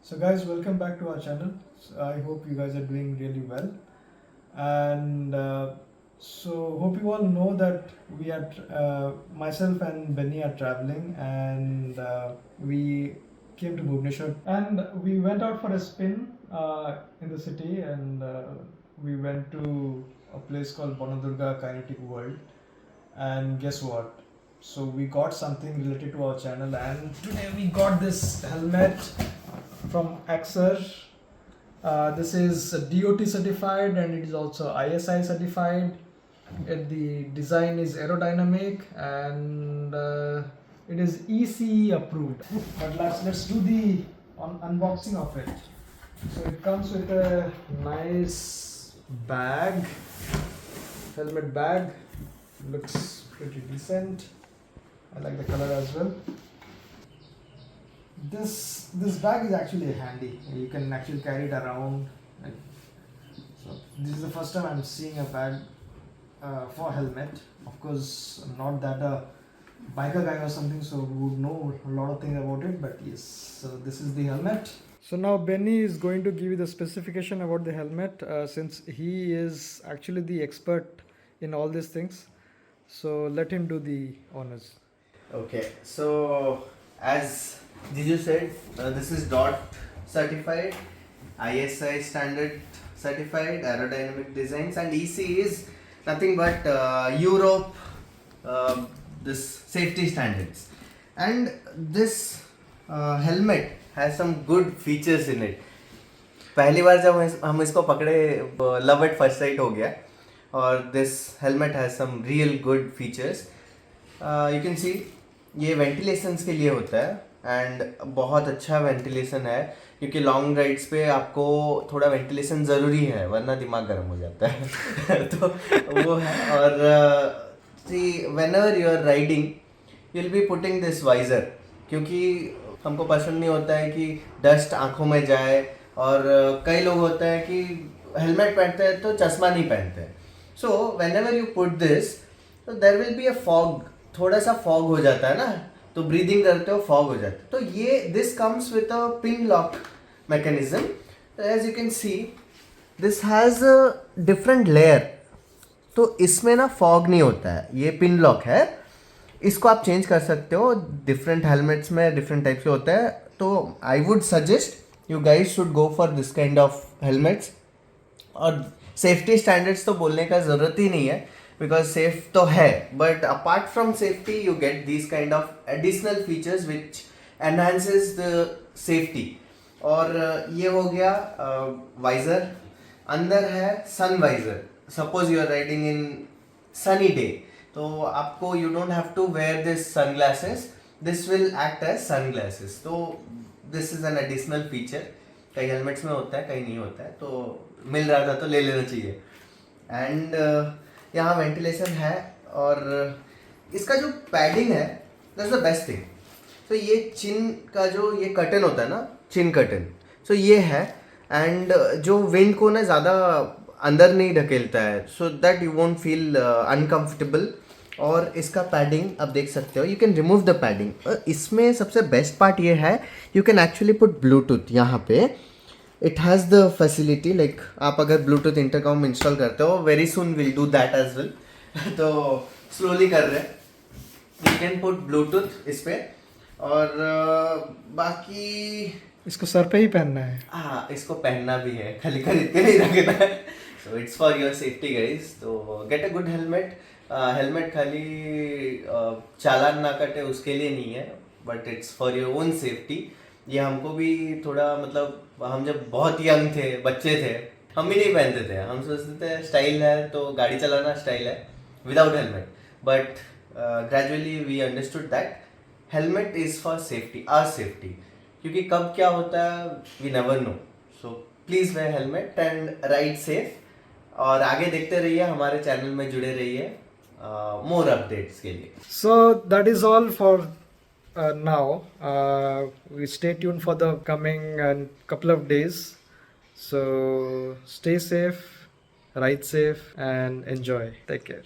So guys, welcome back to our channel. I hope you guys are doing really well, and hope you all know that we are myself and Benny are traveling, and we came to Bhubaneswar and we went out for a spin in the city, and we went to a place called Bonadurga Kinetic World. And guess what? So we got something related to our channel, and today we got this helmet from Axer. This is DOT certified and it is also ISI certified. The design is aerodynamic and it is ECE approved. But let's do the unboxing of it. So it comes with a nice bag, helmet bag. Looks pretty decent. I like the color as well. This bag is actually handy. You can actually carry it around. And so this is the first time I'm seeing a bag for helmet. Of course, I'm not that a biker guy or something, so would know a lot of things about it. But yes, so this is the helmet. So now Benny is going to give you the specification about the helmet, since he is actually the expert in all these things. So let him do the honors. Okay, so as Jiju said, this is DOT certified, ISI standard certified, aerodynamic designs, and EC is nothing but Europe, this safety standards. And this helmet has some good features in it. पहली बार जब हम इसको पकड़े love at first sight हो गया और this helmet has some real good features. You can see ये ventilations के लिए होता है एंड बहुत अच्छा वेंटिलेशन है क्योंकि लॉन्ग राइड्स पे आपको थोड़ा वेंटिलेशन ज़रूरी है वरना दिमाग गर्म हो जाता है. तो वो है. और see whenever you are riding you will be putting this visor क्योंकि हमको पसंद नहीं होता है कि डस्ट आँखों में जाए. और कई लोग होते हैं कि हेलमेट पहनते हैं तो चश्मा नहीं पहनते हैं. So whenever you put this तो there will be a fog, थोड़ा सा फॉग हो जाता है ना, तो ब्रीदिंग करते हो फॉग हो जाता है. तो ये this comes with a pin lock mechanism. As you can see this has a different layer, तो इसमें ना फॉग नहीं होता है. ये पिन लॉक है, इसको आप चेंज कर सकते हो. डिफरेंट हेलमेट्स में डिफरेंट टाइप के होता है. तो I would suggest you guys should go for this kind of helmets. और सेफ्टी स्टैंडर्ड्स तो बोलने का ज़रूरत ही नहीं है बिकॉज सेफ तो है, but apart from safety you get this kind of additional features which enhances the safety. और ये हो गया वाइजर. अंदर है sun visor. Suppose you are riding in sunny day तो आपको you don't have to wear this sun glasses, this will act as sun glasses. तो this is an additional feature. कई हेलमेट्स में होता है कहीं नहीं होता है, तो मिल रहा था तो ले लेना चाहिए. एंड यहाँ वेंटिलेशन है और इसका जो पैडिंग है दैट्स द बेस्ट थिंग. तो ये चिन का जो ये कर्टन होता है ना, चिन कर्टन, सो ये है. एंड जो विंड को ना ज़्यादा अंदर नहीं ढकेलता है, so that you won't feel uncomfortable. और इसका पैडिंग आप देख सकते हो, you can remove the padding. इसमें सबसे बेस्ट पार्ट ये है you can actually put Bluetooth यहाँ पे. It has the facility like आप अगर ब्लूटूथ इंटरकॉम इंस्टॉल करते हो, very soon will do that as well. तो स्लोली कर रहे हैं. यू कैन पुट ब्लूटूथ इस पे. और बाकी इसको सर पे ही पहनना है. हाँ, इसको पहनना भी है, खाली खरीद के नहीं रखना है. So it's for your safety guys. तो get a good helmet. Helmet खाली चालान ना कटे उसके लिए नहीं है, but it's for your own safety. ये हमको भी थोड़ा मतलब हम जब बहुत यंग थे, बच्चे थे, हम भी नहीं पहनते थे. हम सोचते थे स्टाइल है तो गाड़ी चलाना स्टाइल है without helmet. But gradually we understood that helmet is for safety, our safety. क्योंकि कब क्या होता है we never know. So please wear helmet and ride safe. और आगे देखते रहिए, हमारे चैनल में जुड़े रहिए मोर अपडेट्स के लिए. So that is all for now. We stay tuned for the coming couple of days. So stay safe, ride safe, and enjoy. Take care.